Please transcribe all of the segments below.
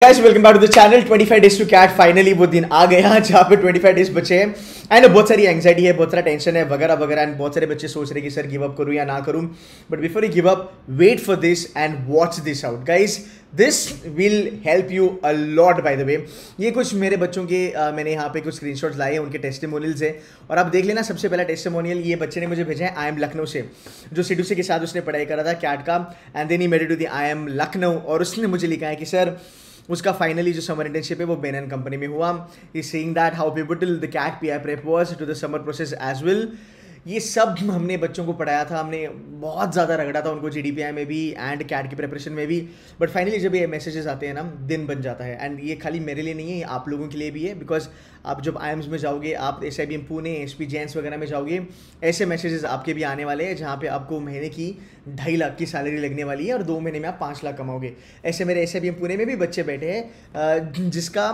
Guys welcome back to the channel 25 days to CAT. Finally वो दिन आ गया जहाँ पे 25 डेज बचे हैं एंड बहुत सारी एंग्जाइटी है, बहुत सारा टेंशन है वगैरह वगैरह एंड बहुत सारे बच्चे सोच रहे कि सर गिव अप करूँ या ना करूँ। But before you give up wait for this and watch this out guys. This will help you a lot by the way. ये कुछ मेरे बच्चों के मैंने यहाँ पे कुछ स्क्रीनशॉट्स लाए हैं, उनके टेस्टिमोनियल्स है और आप देख लेना। सबसे पहला टेस्टिमोनियल ये बच्चे ने मुझे भेजा है आई एम लखनऊ से, जो सीडूसी के साथ उसने पढ़ाई करा था कैट का and then he made it to the I M Lucknow और उसने मुझे लिखा है कि सर उसका फाइनली जो समर इंटर्नशिप है वो बेन एंड कंपनी में हुआ। He saying that how pivotal the CAT PI prep was to the summer process as well. ये सब हमने बच्चों को पढ़ाया था, हमने बहुत ज़्यादा रगड़ा था उनको जीडीपीआई में भी एंड कैट की प्रिपरेशन में भी। बट फाइनली जब ये मैसेजेस आते हैं ना, दिन बन जाता है। एंड ये खाली मेरे लिए नहीं है, आप लोगों के लिए भी है। बिकॉज आप जब आईएम्स में जाओगे, आप SIBM पुणे, SP जैन्स वगैरह में जाओगे, ऐसे मैसेजेस आपके भी आने वाले हैं जहाँ पे आपको महीने की 2.5 लाख की सैलरी लगने वाली है और 2 महीने में आप 5 लाख कमाओगे। ऐसे मेरे SIBM पुणे में भी बच्चे बैठे हैं जिसका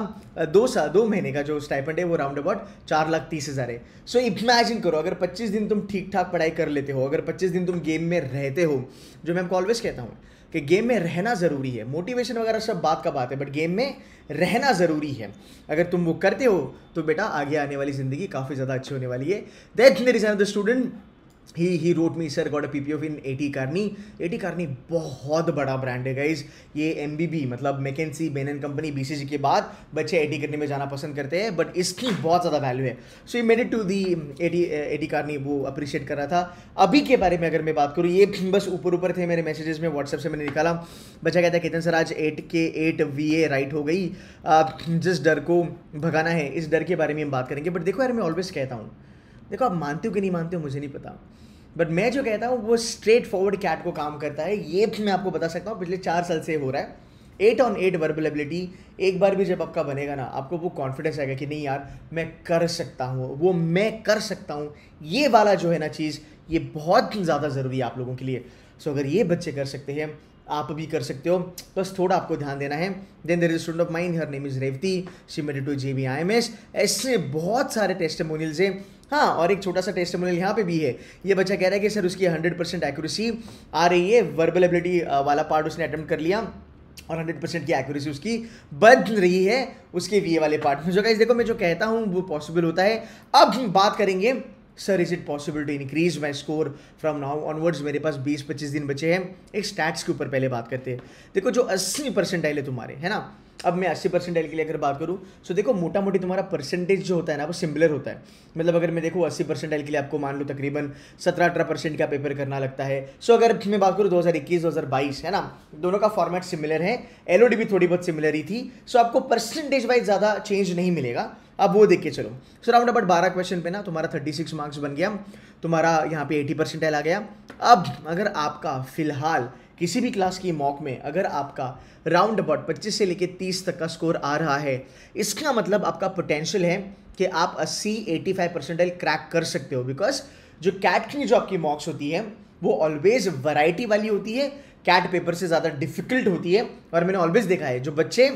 2 महीने का जो स्टाइपेंड है वो राउंड अबाउट 4,30,000 है। सो इमेजिन करो, अगर 25 दिन तुम ठीक ठाक पढ़ाई कर लेते हो, अगर 25 दिन तुम गेम में रहते हो, जो मैं आपको ऑलवेज कहता हूँ कि गेम में रहना ज़रूरी है। मोटिवेशन वगैरह सब बात का बात है, बट गेम में रहना ज़रूरी है। अगर तुम वो करते हो तो बेटा आगे आने वाली ज़िंदगी काफ़ी ज़्यादा अच्छी होने वाली है। That there is another student, he wrote me sir got a PPO in AT Kearney। AT Kearney बहुत बड़ा ब्रांड है गाइज। ये MBB मतलब McKinsey, Ben and company, BCG के बाद बच्चे AT Kearney में जाना पसंद करते हैं, बट इसकी बहुत ज़्यादा वैल्यू है। सो ये made it to the AT Kearney, वो अप्रिशिएट कर रहा था। अभी के बारे में अगर मैं बात करूँ, ये बस ऊपर थे मेरे मैसेजेस में, व्हाट्सएप से मैंने निकाला। बच्चा कहता है केतन सर आज 8 के 8 VA राइट हो गई, जिस डर को भगाना है इस डर के बारे में हम बात करेंगे। बट देखो यार, मैं ऑलवेज कहता हूँ, देखो आप मानते हो कि नहीं मानते हो मुझे नहीं पता, बट मैं जो कहता हूँ वो स्ट्रेट फॉरवर्ड कैट को काम करता है। ये मैं आपको बता सकता हूँ, पिछले 4 साल से हो रहा है। 8 on 8 वर्बल एबिलिटी एक बार भी जब आपका बनेगा ना, आपको वो कॉन्फिडेंस आएगा कि नहीं यार मैं कर सकता हूँ, वो मैं कर सकता हूँ। ये वाला जो है ना चीज़, ये बहुत ज़्यादा ज़रूरी है आप लोगों के लिए। सो अगर ये बच्चे कर सकते हैं, आप भी कर सकते हो। बस थोड़ा आपको ध्यान देना है। Then there is student of mine, her name is Revati, she made it to JB IMS। ऐसे बहुत सारे टेस्टिमोनियल्स हैं। हाँ, और एक छोटा सा टेस्टिमोनियल यहाँ पे भी है। ये बच्चा कह रहा है कि सर उसकी 100% एक्यूरेसी आ रही है, वर्बल एबिलिटी वाला पार्ट उसने अटेम्प्ट कर लिया और 100% की एक्यूरेसी उसकी बन रही है उसके VA वाले पार्ट में। जो गाइस देखो, मैं जो कहता हूँ वो पॉसिबल होता है। अब हम बात करेंगे sir is it possible to increase my score from now onwards. मेरे पास 20-25 दिन बचे हैं। एक स्टैट्स के ऊपर पहले बात करते हैं। देखो जो 80 परसेंटाइल है तुम्हारे, है ना, अब मैं 80 परसेंटाइल के लिए अगर बात करूँ, सो देखो मोटा मोटी तुम्हारा परसेंटेज जो होता है ना वो सिमिलर होता है। मतलब अगर मैं देखूँ 80 परसेंटाइल के लिए आपको मान लो तकरीबन 17-18% का पेपर करना लगता है। सो अगर मैं बात करूँ 2021-2022, है ना, दोनों का फॉर्मेट सिमिलर है, LOD भी थोड़ी बहुत सिमिलर ही थी। सो आपको परसेंटेज वाइज ज़्यादा चेंज नहीं मिलेगा। अब वो देख के चलो। सो राउंड अबाउट 12 क्वेश्चन पे ना तुम्हारा 36 मार्क्स बन गया, तुम्हारा यहाँ पे 80 परसेंटाइल आ गया। अब अगर आपका फिलहाल किसी भी क्लास की मॉक में अगर आपका राउंड अबाउट 25 से लेके 30 तक का स्कोर आ रहा है, इसका मतलब आपका पोटेंशियल है कि आप 80-85 परसेंटाइल क्रैक कर सकते हो। बिकॉज जो कैट की जो आपकी मॉक्स होती है वो ऑलवेज वैरायटी वाली होती है, कैट पेपर से ज़्यादा डिफिकल्ट होती है। और मैंने ऑलवेज देखा है जो बच्चे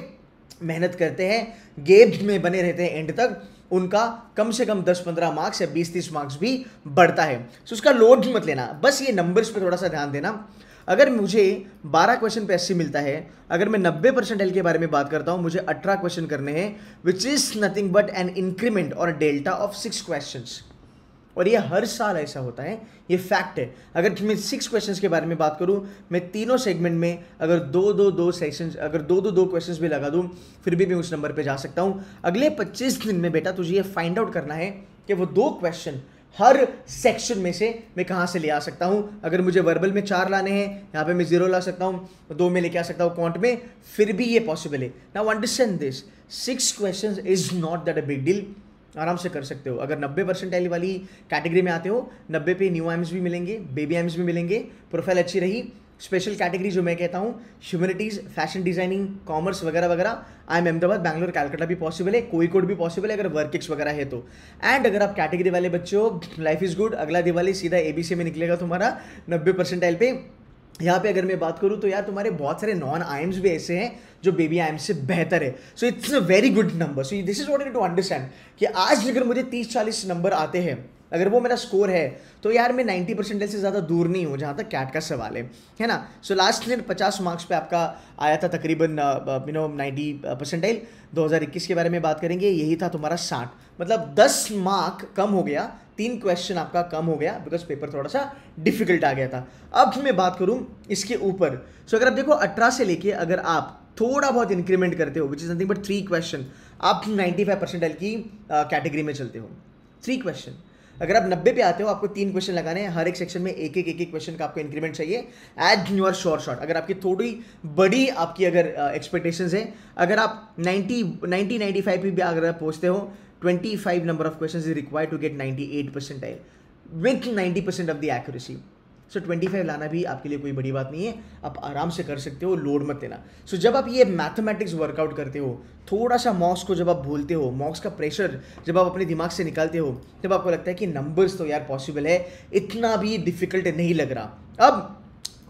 मेहनत करते हैं, गेम में बने रहते हैं एंड तक, उनका कम से कम 10-15 मार्क्स या 20-30 मार्क्स भी बढ़ता है। सो उसका लोड भी मत लेना, बस ये नंबर्स पे थोड़ा सा ध्यान देना। अगर मुझे 12 क्वेश्चन पे 80 मिलता है, अगर मैं 90 परसेंटाइल के बारे में बात करता हूँ, मुझे 18 क्वेश्चन करने हैं, which is nothing but an increment और डेल्टा ऑफ 6 क्वेश्चंस। और ये हर साल ऐसा होता है, ये फैक्ट है। अगर मैं 6 क्वेश्चंस के बारे में बात करूं, मैं तीनों सेगमेंट में अगर दो सेक्शंस, अगर दो क्वेश्चंस भी लगा दूं, फिर भी मैं उस नंबर पे जा सकता हूं। अगले 25 दिन में बेटा तुझे ये फाइंड आउट करना है कि वो 2 क्वेश्चन हर सेक्शन में से मैं कहाँ से ले आ सकता हूँ। अगर मुझे वर्बल में 4 लाने हैं, यहाँ पे मैं 0 ला सकता हूँ, 2 में लेके आ सकता हूँ क्वांट में, फिर भी ये पॉसिबल है। Now understand this, 6 questions is not that a big deal, आराम से कर सकते हो। अगर 90 परसेंटाइल वाली कैटेगरी में आते हो, 90 पे न्यू आइम्स भी मिलेंगे, बेबी आइम्स भी मिलेंगे, प्रोफाइल अच्छी रही। स्पेशल कैटेगरी जो मैं कहता हूँ, ह्यूमैनिटीज़, फैशन डिजाइनिंग, कॉमर्स वगैरह वगैरह, IIM अहमदाबाद, बैंगलोर, कैलकाटा भी पॉसिबल है, कोईकोड भी पॉसिबल है अगर वर्क एक्स वगैरह है तो। एंड अगर आप कैटेगरी वाले बच्चे हो, लाइफ इज गुड, अगला दिवाली सीधा ABC में निकलेगा तुम्हारा 90 परसेंटाइल पे। यहाँ पे अगर मैं बात करूँ तो यार तुम्हारे बहुत सारे नॉन IIMs भी ऐसे हैं जो बेबी IIMs से बेहतर है। So it's a very good number. So this is what I need to understand कि आज अगर मुझे 30-40 नंबर आते हैं अगर वो मेरा स्कोर है तो यार मैं 90 परसेंटाइल से ज़्यादा दूर नहीं हूँ जहाँ तक कैट का सवाल है ना। सो लास्ट ईयर 50 मार्क्स पे आपका आया था तकरीबन 90 परसेंटाइल। 2021 के बारे में बात करेंगे, यही था तुम्हारा 60, मतलब 10 मार्क कम हो गया, 3 क्वेश्चन आपका कम हो गया बिकॉज पेपर थोड़ा सा डिफिकल्ट आ गया था। अब मैं बात करूँ इसके ऊपर, सो अगर आप देखो 18 से लेके अगर आप थोड़ा बहुत इंक्रीमेंट करते हो which is nothing but 3 question, आप 95 परसेंटाइल की कैटेगरी में चलते हो। 3 क्वेश्चन, अगर आप 90 पे आते हो आपको 3 क्वेश्चन लगाने हैं, हर एक सेक्शन में एक एक क्वेश्चन का आपको इंक्रीमेंट चाहिए एज यूर शॉर्ट शॉर्ट। अगर आपकी थोड़ी बड़ी आपकी अगर एक्सपेक्टेशंस है, अगर आप 95 पे भी अगर आप पहुंचते हो, 25 number of questions is required to get 98 percentile with 90% of the accuracy. So 25 लाना भी आपके लिए कोई बड़ी बात नहीं है, आप आराम से कर सकते हो, लोड मत लेना। सो जब आप ये मैथमेटिक्स वर्कआउट करते हो, थोड़ा सा मॉक्स को जब आप भूलते हो, मॉक्स का प्रेशर जब आप अपने दिमाग से निकालते हो, तब आपको लगता है कि नंबर्स तो यार पॉसिबल है, इतना भी डिफिकल्ट नहीं लग रहा। अब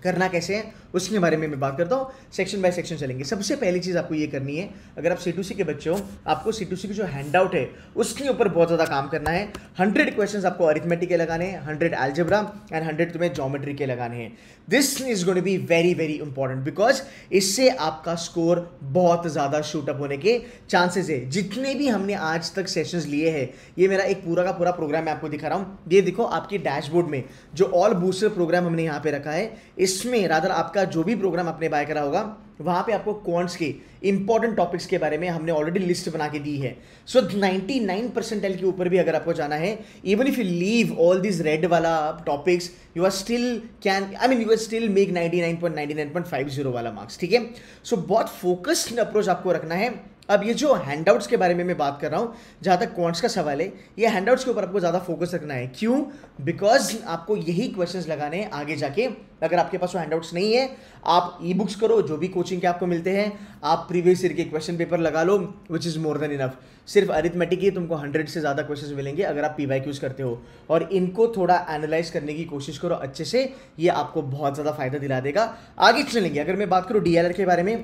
करना कैसे है उसके बारे में मैं बात करता हूँ, सेक्शन बाय सेक्शन चलेंगे। सबसे पहली चीज़ आपको ये करनी है, अगर आप C2C के बच्चे हो, आपको C2C की जो हैंडआउट है उसके ऊपर बहुत ज़्यादा काम करना है। 100 क्वेश्चंस आपको अरिथमेटिक के लगाने हैं, 100 अलजेब्रा एंड 100 तुम्हें ज्योमेट्री के लगाने हैं। This is going to be very very important because इससे आपका स्कोर बहुत ज़्यादा शूटअप होने के चांसेस है। जितने भी हमने आज तक सेशंस लिए हैं, ये मेरा एक पूरा का पूरा प्रोग्राम मैं आपको दिखा रहा हूँ। ये देखो आपकी डैशबोर्ड में जो ऑल बूस्टर प्रोग्राम हमने यहाँ पे रखा है, इसमें रादर आपका जो भी प्रोग्राम आपने बाय करा होगा वहां पे आपको क्वांट्स के इंपॉर्टेंट टॉपिक्स के बारे में हमने ऑलरेडी लिस्ट बना के दी है। सो 99 परसेंटाइल के ऊपर भी अगर आपको जाना है, even if you leave all this red वाला topics, you are still you are still make 99.99.50 वाला मार्क्स, ठीक है। सो बहुत फोकस्ड अप्रोच आपको रखना है। अब ये जो हैंडआउट्स के बारे में मैं बात कर रहा हूँ, जहाँ तक क्वांट्स का सवाल है, ये हैंडआउट्स के ऊपर आपको ज़्यादा फोकस रखना है। क्यों? बिकॉज आपको यही क्वेश्चंस लगाने हैं आगे जाके। अगर आपके पास वो हैंडआउट्स नहीं है, आप ई बुक्स करो, जो भी कोचिंग के आपको मिलते हैं, आप प्रीवियस ईयर के क्वेश्चन पेपर लगा लो, which is more than enough. सिर्फ अरिथमेटिक ही तुमको 100 से ज़्यादा क्वेश्चंस मिलेंगे अगर आप PYQs करते हो, और इनको थोड़ा एनालाइज करने की कोशिश करो अच्छे से, ये आपको बहुत ज़्यादा फायदा दिला देगा। आगे चलेंगे, अगर मैं बात करूँ DLR के बारे में,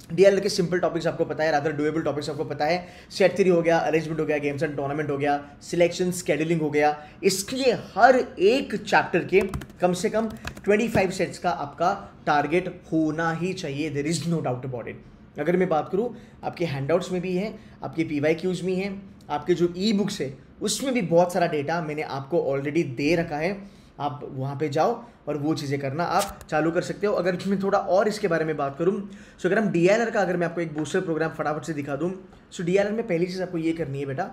DLR के सिंपल टॉपिक्स आपको पता है, रादर डुएबल टॉपिक्स आपको पता है। सेट थ्योरी हो गया, अरेंजमेंट हो गया, गेम्स एंड टूर्नामेंट हो गया, सिलेक्शन स्केड्यूलिंग हो गया। इसलिए हर एक चैप्टर के कम से कम 25 सेट्स का आपका टारगेट होना ही चाहिए, there is no doubt about it. अगर मैं बात करूँ, आपके हैंडआउट्स में भी है, आपके PYQs में है, आपके जो ई बुक्स है उसमें भी बहुत सारा डेटा मैंने आपको ऑलरेडी दे रखा है। आप वहाँ पे जाओ और वो चीज़ें करना आप चालू कर सकते हो। अगर मैं थोड़ा और इसके बारे में बात करूँ, सो अगर हम DLR का, अगर मैं आपको एक बूस्टर प्रोग्राम फटाफट से दिखा दूँ, सो DLR में पहली चीज़ आपको ये करनी है बेटा,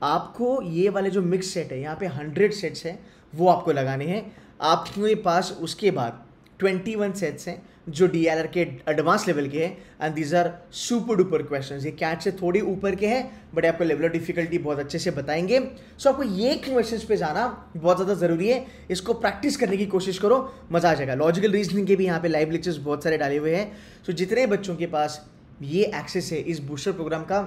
आपको ये वाले जो मिक्स सेट है, यहाँ पे 100 सेट्स हैं, वो आपको लगाने हैं। आपके पास उसके बाद 21 सेट्स हैं जो DLR के एडवांस लेवल के हैं, and these are super duper questions. ये कैट से थोड़ी ऊपर के हैं, बट आपको लेवल ऑफ डिफिकल्टी बहुत अच्छे से बताएंगे। सो आपको ये क्वेश्चंस पे जाना बहुत ज़्यादा ज़रूरी है, इसको प्रैक्टिस करने की कोशिश करो, मज़ा आ जाएगा। लॉजिकल रीजनिंग के भी यहाँ पे लाइव लेक्चर्स बहुत सारे डाले हुए हैं। सो जितने बच्चों के पास ये एक्सेस है इस बूस्टर प्रोग्राम का,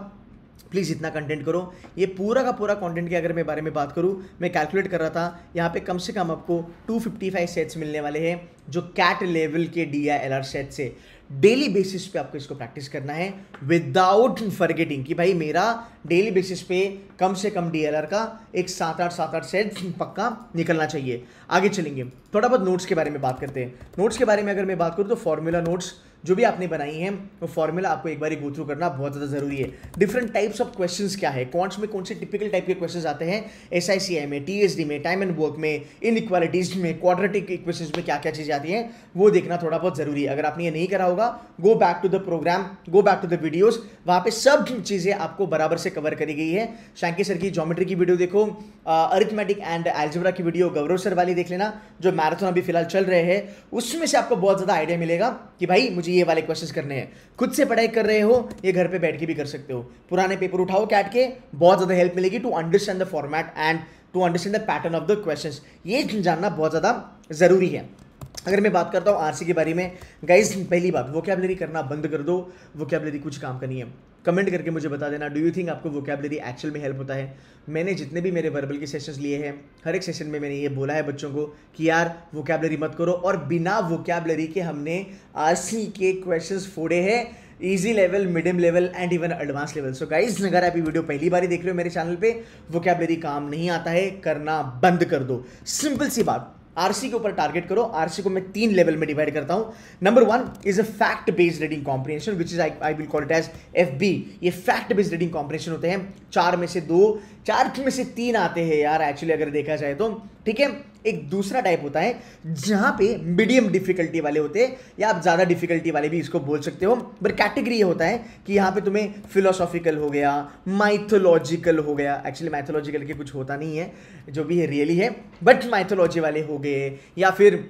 प्लीज़ इतना कंटेंट करो। ये पूरा का पूरा कंटेंट के अगर मैं बारे में बात करूँ, मैं कैलकुलेट कर रहा था, यहाँ पे कम से कम आपको 255 सेट्स मिलने वाले हैं जो कैट लेवल के DILR सेट से डेली बेसिस पे आपको इसको प्रैक्टिस करना है, विदाउट फॉरगेटिंग कि भाई मेरा डेली बेसिस पे कम से कम DLR का एक 7-8 सेट पक्का निकलना चाहिए। आगे चलेंगे, थोड़ा बहुत नोट्स के बारे में बात करते हैं। नोट्स के बारे में अगर मैं बात करूँ तो फॉर्मूला नोट्स जो भी आपने बनाई हैं, वो फॉर्मूला आपको एक बार गो थ्रू करना बहुत ज़्यादा ज़रूरी है। डिफरेंट टाइप्स ऑफ क्वेश्चंस क्या है, क्वांट्स में कौन से टिपिकल टाइप के क्वेश्चंस आते हैं, SICI में, TSD में, टाइम एंड वर्क में, इनइक्वालिटीज में, क्वाड्रेटिक इक्वेशंस में क्या क्या चीज़ें आती हैं, वो देखना थोड़ा बहुत ज़रूरी है। अगर आपने ये नहीं करा होगा, go back to the programme, go back to the videos, वहाँ पे सब चीज़ें आपको बराबर से कवर करी गई है। शैंकी सर की ज्योमेट्री की वीडियो देखो, अरिथमेटिक एंड एल्जेब्रा की वीडियो गौरव सर वाली देख लेना, जो मैराथन अभी फिलहाल चल रहे हैं, उसमें से आपको बहुत ज़्यादा आइडिया मिलेगा कि भाई मुझे ये वाले क्वेश्चंस करने हैं। खुद से पढ़ाई कर रहे हो, ये घर पे बैठ के भी कर सकते हो। पुराने पेपर उठाओ कैट के, बहुत ज़्यादा हेल्प मिलेगी to understand the format and to understand the pattern of the questions. ये जानना बहुत ज़्यादा ज़रूरी है। अगर मैं बात करता हूँ RC के बारे में, गाइज पहली बात, वोकैबुलरी करना बंद कर दो। वोकैबुलरी कुछ काम का नहीं है। कमेंट करके मुझे बता देना, डू यू थिंक आपको वोकैबुलरी एक्चुअल में हेल्प होता है। मैंने जितने भी मेरे वर्बल के सेशंस लिए हैं, हर एक सेशन में मैंने ये बोला है बच्चों को कि यार वोकैबुलरी मत करो, और बिना वोकैबुलरी के हमने RC के क्वेश्चंस फोड़े हैं easy level, medium level and even advance level. So guys, अगर आप ये वीडियो पहली बार ही देख रहे हो मेरे चैनल पे, वोकैबुलरी काम नहीं आता है, करना बंद कर दो। सिंपल सी बात, आरसी के ऊपर टारगेट करो। आरसी को मैं 3 लेवल में डिवाइड करता हूं। Number 1 is a fact based reading comprehension, which is I will call it as FB. ये फैक्ट बेस्ड रीडिंग कॉम्प्रिहेंशन होते हैं। 4 में से 3 आते हैं यार एक्चुअली अगर देखा जाए तो, ठीक है। एक दूसरा टाइप होता है जहां पे मीडियम डिफिकल्टी वाले होते हैं, या आप ज्यादा डिफिकल्टी वाले भी इसको बोल सकते हो। बट कैटेगरी ये होता है कि यहां पे तुम्हें फिलोसॉफिकल हो गया, माइथोलॉजिकल हो गया। एक्चुअली माइथोलॉजिकल के कुछ होता नहीं है, जो भी है रियली है, बट माइथोलॉजी वाले हो गए, या फिर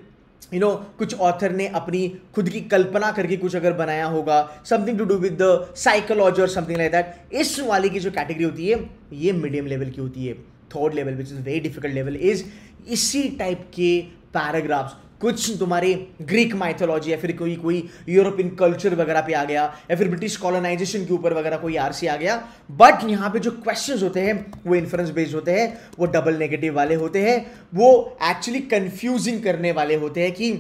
कुछ ऑथर ने अपनी खुद की कल्पना करके कुछ अगर बनाया होगा, something to do with the psychology और समथिंग लाइक दैट। इस वाली की जो कैटेगरी होती है ये मीडियम लेवल की होती है। Third level which is very difficult level is इसी टाइप के पैराग्राफ्स, कुछ तुम्हारे ग्रीक माइथोलॉजी या फिर कोई यूरोपियन कल्चर वगैरह पे आ गया, या फिर ब्रिटिश कॉलोनाइजेशन के ऊपर वगैरह कोई आरसी आ गया। बट यहाँ पे जो क्वेश्चंस होते हैं वो इन्फ्रेंस बेस्ड होते हैं, वो डबल नेगेटिव वाले होते हैं, वो एक्चुअली कंफ्यूजिंग करने वाले होते हैं कि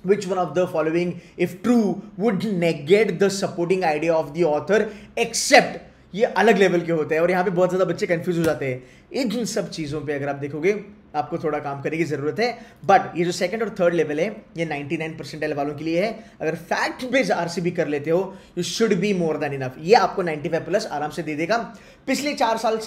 which one of the following if true would negate the supporting idea of the author except। ये अलग लेवल के होते हैं और यहाँ पे बहुत ज़्यादा बच्चे कंफ्यूज हो जाते हैं। इन सब चीज़ों पे अगर आप देखोगे आपको थोड़ा काम करने की ज़रूरत है। बट ये जो सेकंड और थर्ड लेवल है ये 99 परसेंटाइल वालों के लिए है। अगर फैक्ट बेस्ड आरसीबी कर लेते हो you should be more than enough. ये आपको 95 प्लस आराम से दे देगा। पिछले 4 साल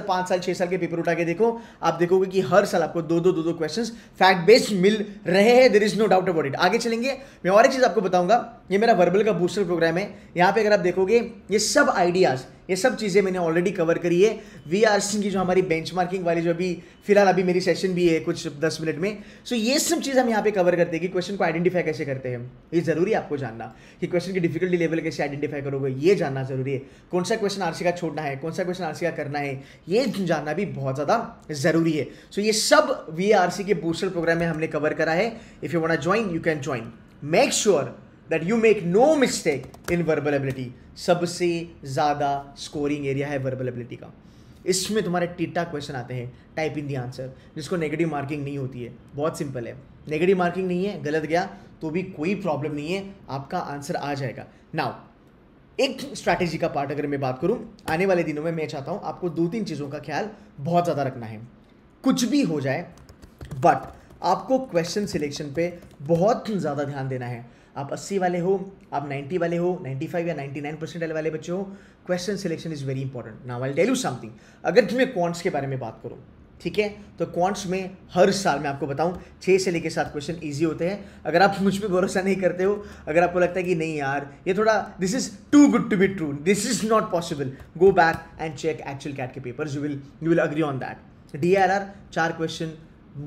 5 साल 6 साल के पेपर उठा के देखो, आप देखोगे कि हर साल आपको दो क्वेश्चंस फैक्ट बेस्ड मिल रहे हैं। There is no doubt about it. आगे चलेंगे, मैं और एक चीज़ आपको बताऊंगा। ये मेरा वर्बल का बूस्टर प्रोग्राम है। यहाँ पे अगर आप देखोगे ये सब आइडियाज़, ये सब चीज़ें मैंने ऑलरेडी कवर करी है। वीआरसी की जो हमारी बेंचमार्किंग वाली जो अभी फिलहाल अभी मेरी सेशन भी है कुछ 10 मिनट में। सो ये सब चीज़ हम यहाँ पे कवर करते हैं कि क्वेश्चन को आइडेंटिफाई कैसे करते हैं। ये जरूरी है आपको जानना कि क्वेश्चन की डिफिकल्टी लेवल कैसे आइडेंटिफाई करोगे, ये जानना जरूरी है। कौन सा क्वेश्चन आरसी का छोड़ना है, कौन सा क्वेश्चन आरसी का करना है, ये जानना भी बहुत ज़्यादा जरूरी है। सो ये सब वीआरसी के बूस्टर प्रोग्राम में हमने कवर करा है। If you want to join you can join. Make sure that you make no mistake in verbal ability। सबसे ज़्यादा स्कोरिंग एरिया है वर्बल एबिलिटी का। इसमें तुम्हारे टीटा क्वेश्चन आते हैं, टाइप इन दी आंसर, जिसको नेगेटिव मार्किंग नहीं होती है। बहुत सिंपल है, नेगेटिव मार्किंग नहीं है, गलत गया तो भी कोई प्रॉब्लम नहीं है, आपका आंसर आ जाएगा। नाउ एक स्ट्रैटेजी का पार्ट अगर मैं बात करूं, आने वाले दिनों में मैं चाहता हूं आपको 2-3 चीज़ों का ख्याल बहुत ज़्यादा रखना है। कुछ भी हो जाए बट आपको क्वेश्चन सिलेक्शन पे बहुत ज़्यादा ध्यान देना है। आप 80 वाले हो, आप 90 वाले हो, 95 या 99 परसेंटाइल वाले बच्चे हो, question selection is very important. Now I will tell you something. अगर मैं क्वांट्स के बारे में बात करूं, ठीक है, तो क्वांट्स में हर साल मैं आपको बताऊं 6 से लेकर 7 क्वेश्चन इजी होते हैं। अगर आप मुझ पे भरोसा नहीं करते हो, अगर आपको लगता है कि नहीं यार ये थोड़ा this is too good to be true, this is not possible, go back and check actual CAT के papers, you will agree on that. DRR 4 question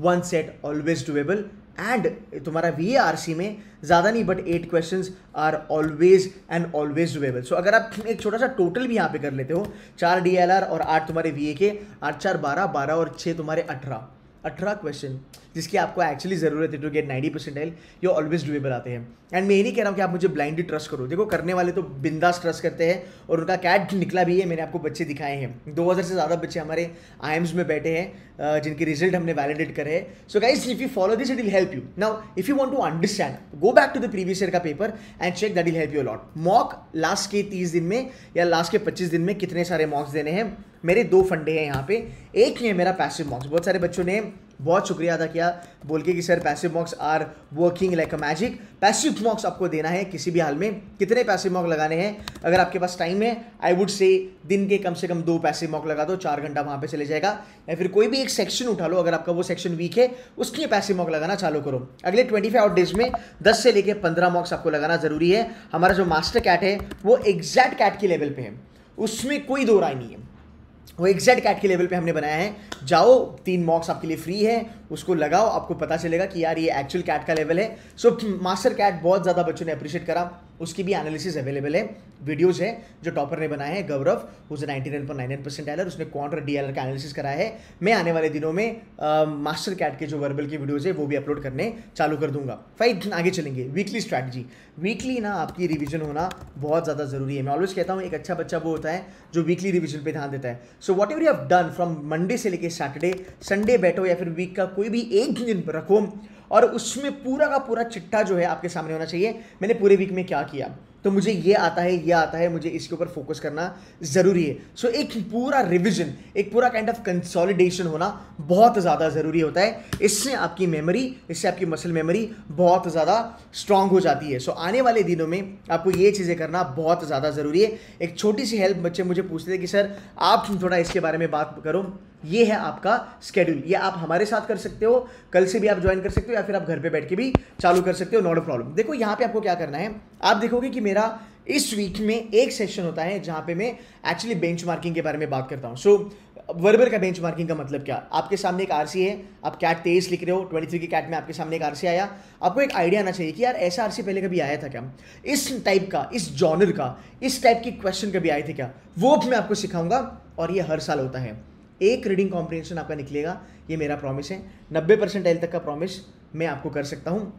1 set always doable. And तुम्हारा VARC में ज़्यादा नहीं but 8 questions are always and always doable. So अगर आप एक छोटा सा टोटल भी यहाँ पे कर लेते हो, 4 DLR और 8 तुम्हारे VA के, 8 4 12 और 6 तुम्हारे 18 क्वेश्चन जिसकी आपको एक्चुअली ज़रूरत है टू गेट 90 परसेंटाइल, ये ऑलवेज डूएबल आते हैं। एंड मैं ये नहीं कह रहा हूँ कि आप मुझे ब्लाइंडली ट्रस्ट करो। देखो करने वाले तो बिंदास ट्रस्ट करते हैं और उनका कैट निकला भी है। मैंने आपको बच्चे दिखाए हैं, 2000 से ज़्यादा बच्चे हमारे IIMs में बैठे हैं जिनके रिजल्ट हमने वैलिडेट करे हैं। So guys if you follow this it will help you. Now if you want to understand, go back to the previous year का paper and check, that will help you a lot. Mock last के 30 दिन में या last के 25 दिन में कितने सारे मॉक्स देने हैं, मेरे 2 फंडे हैं यहाँ पे। एक है मेरा पैसिव मॉक्स। बहुत सारे बच्चों ने बहुत शुक्रिया अदा किया बोल के कि sir passive mocks are working like a magic. Passive mocks आपको देना है किसी भी हाल में। कितने पैसिव मॉक लगाने हैं, अगर आपके पास टाइम है आई वुड से दिन के कम से कम 2 पैसिव मॉक लगा दो, 4 घंटा वहाँ पे चले जाएगा। या फिर कोई भी एक सेक्शन उठा लो, अगर आपका वो सेक्शन वीक है उसके पैसिव मॉक लगाना चालू करो। अगले 25 आउट डेज में 10 से लेकर 15 मॉक्स आपको लगाना जरूरी है। हमारा जो मास्टर कैट है वो एग्जैक्ट कैट के लेवल पे है, उसमें कोई दो राय नहीं है, वो एग्जैक्ट कैट के लेवल पे हमने बनाया है। जाओ 3 मॉक्स आपके लिए फ्री है, उसको लगाओ, आपको पता चलेगा कि यार ये एक्चुअल कैट का लेवल है। सो मास्टर कैट बहुत ज़्यादा बच्चों ने अप्रिशिएट करा, उसकी भी एनालिसिस अवेलेबल है, वीडियोज़ है जो टॉपर ने बनाए हैं, गौरव हुज 99.99 परसेंटाइलर, उसने क्वांट और DLR का एनालिसिस कराया है। मैं आने वाले दिनों में मास्टर कैट के जो वर्बल की वीडियोज़ है वो भी अपलोड करने चालू कर दूंगा। फाइन, आगे चलेंगे। वीकली स्ट्रैटेजी, वीकली ना आपकी रिवीजन होना बहुत ज़्यादा ज़रूरी है। मैं ऑलवेज कहता हूँ एक अच्छा बच्चा वो होता है जो वीकली रिवीजन पे ध्यान देता है। So what ever you have done from Monday से लेकर सैटरडे, संडे बैठो या फिर वीक का कोई भी एक दिन रखो और उसमें पूरा का पूरा चिट्ठा जो है आपके सामने होना चाहिए। मैंने पूरे वीक में क्या किया, तो मुझे ये आता है, मुझे इसके ऊपर फोकस करना ज़रूरी है। सो एक पूरा रिविजन, एक पूरा काइंड ऑफ कंसोलिडेशन होना बहुत ज़्यादा ज़रूरी होता है। इससे आपकी मेमोरी, इससे आपकी मसल मेमोरी बहुत ज़्यादा स्ट्रांग हो जाती है। सो आने वाले दिनों में आपको ये चीज़ें करना बहुत ज़्यादा ज़रूरी है। एक छोटी सी हेल्प, बच्चे मुझे पूछते थे कि सर आप थोड़ा इसके बारे में बात करो। ये है आपका स्केड्यूल, ये आप हमारे साथ कर सकते हो, कल से भी आप ज्वाइन कर सकते हो या फिर आप घर पे बैठ के भी चालू कर सकते हो, नॉट अ प्रॉब्लम। देखो यहाँ पे आपको क्या करना है, आप देखोगे कि मेरा इस वीक में एक सेशन होता है जहाँ पे मैं एक्चुअली बेंचमार्किंग के बारे में बात करता हूँ। सो वर्बर का बेंचमार्किंग का मतलब क्या, आपके सामने एक आरसी है, आप कैट 23 लिख रहे हो, 23 की कैट में आपके सामने एक आरसी आया, आपको एक आइडिया आना चाहिए कि यार ऐसा आरसी पहले कभी आया था क्या, इस टाइप का, इस जॉनर का, इस टाइप की क्वेश्चन कभी आए थे क्या, वो मैं आपको सिखाऊंगा। और ये हर साल होता है, एक रीडिंग कॉम्प्रिहेंशन आपका निकलेगा, ये मेरा प्रॉमिस है। 90% तक का प्रॉमिस मैं आपको कर सकता हूँ।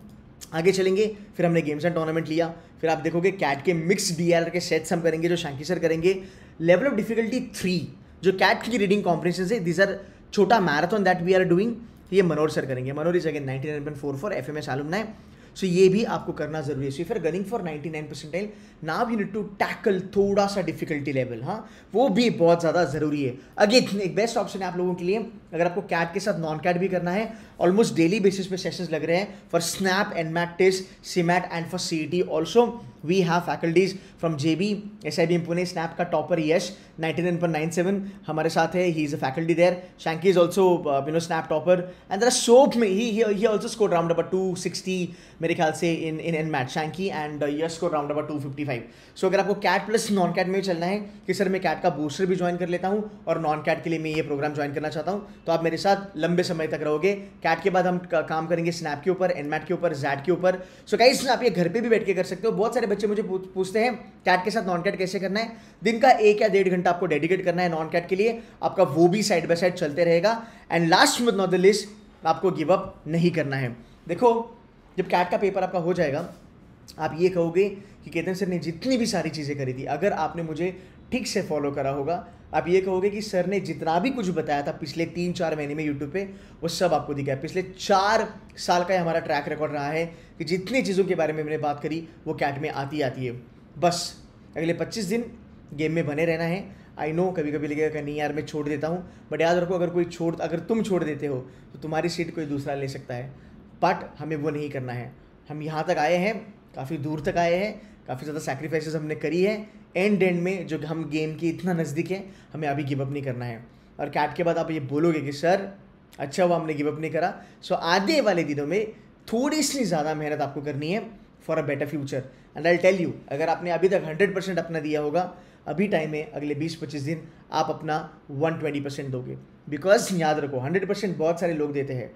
आगे चलेंगे, फिर हमने गेम्स एंड टूर्नामेंट लिया, फिर आप देखोगे कैट के मिक्स डीआर के सेट्स हम करेंगे जो शैंकी सर करेंगे। लेवल ऑफ डिफिकल्टी 3 जो कैट की रीडिंग कॉम्प्रिहेंशन है, दिस आर छोटा marathon that we are doing, ये मनोहर सर करेंगे। Manohar is again 99.44 FMS alumni। So ये भी आपको करना जरूरी है। So if you are gunning for 99 percentile, now you need to tackle थोड़ा सा डिफिकल्टी लेवल, हाँ वो भी बहुत ज़्यादा ज़रूरी है। अगेन एक बेस्ट ऑप्शन है आप लोगों के लिए, अगर आपको कैट के साथ नॉन कैट भी करना है, ऑलमोस्ट डेली बेसिस पे सेशंस लग रहे हैं for SNAP, NMAT test, CMAT and for CET also. We have faculties from JB, SIBM Pune, SNAP का टॉपर यश 99.97 हमारे साथ है, he is a faculty there. Shanky is also SNAP topper and there are so he also scored round about 260 मेरे ख्याल से in NMAT, Shanky and Yash scored round about 255। So अगर आपको cat plus non cat में चलना है कि सर मैं कैट का बूस्टर भी ज्वाइन कर लेता हूँ और नॉन कैट के लिए मैं ये प्रोग्राम ज्वाइन करना चाहता हूँ, तो आप मेरे साथ लंबे समय तक रहोगे। कैट के बाद हम काम करेंगे स्नैप के ऊपर, एनमैट के ऊपर, जैट के ऊपर। सो गाइस आप ये घर पे भी बैठ के कर सकते हो। बहुत सारे बच्चे मुझे पूछते हैं कैट के साथ नॉन कैट कैसे करना है। दिन का 1 या 1.5 घंटा आपको डेडिकेट करना है नॉन कैट के लिए, आपका वो भी साइड बाय साइड चलते रहेगा। And last but not the list, आपको गिव अप नहीं करना है। देखो जब कैट का पेपर आपका हो जाएगा, आप ये कहोगे कि केतन सर ने जितनी भी सारी चीज़ें करी थी, अगर आपने मुझे ठीक से फॉलो करा होगा, आप ये कहोगे कि सर ने जितना भी कुछ बताया था पिछले 3-4 महीने में यूट्यूब पे, वो सब आपको दिखा है। पिछले 4 साल का हमारा ट्रैक रिकॉर्ड रहा है कि जितनी चीज़ों के बारे में मैंने बात करी वो कैट में आती है। बस अगले 25 दिन गेम में बने रहना है। आई नो कभी कभी लगेगा कि नहीं यार मैं छोड़ देता हूँ, बट याद रखो अगर तुम छोड़ देते हो तो तुम्हारी सीट कोई दूसरा ले सकता है, बट हमें वो नहीं करना है। हम यहाँ तक आए हैं, काफ़ी दूर तक आए हैं, काफ़ी ज़्यादा सैक्रिफाइसेस हमने करी है। एंड में जो हम गेम के इतना नज़दीक है, हमें अभी गिव अप नहीं करना है। और कैट के बाद आप ये बोलोगे कि सर अच्छा वो हमने गिव अप नहीं करा। सो आने वाले दिनों में थोड़ी सी ज़्यादा मेहनत आपको करनी है for a better future. And I tell you, अगर आपने अभी तक 100% अपना दिया होगा, अभी टाइम है, अगले 20-25 दिन आप अपना 120% दोगे। बिकॉज याद रखो 100% बहुत सारे लोग देते हैं,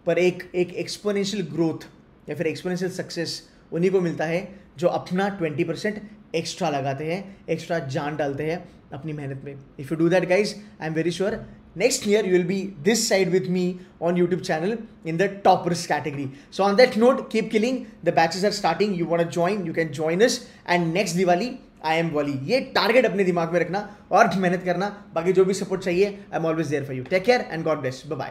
पर एक एक्सपोनेंशियल ग्रोथ या फिर एक्सपोनेंशियल सक्सेस उन्हीं को मिलता है जो अपना 20% एक्स्ट्रा लगाते हैं, एक्स्ट्रा जान डालते हैं अपनी मेहनत में। If you do that guys, I am very sure next year you will be this side with me on YouTube channel in the toppers category. So on that note, keep killing. The batches are starting. You want to join, you can join us. And next Diwali, I am Wali. ये target अपने दिमाग में रखना और मेहनत करना। बाकी जो भी सपोर्ट चाहिए, I am always there for you. Take care and God bless. Bye bye.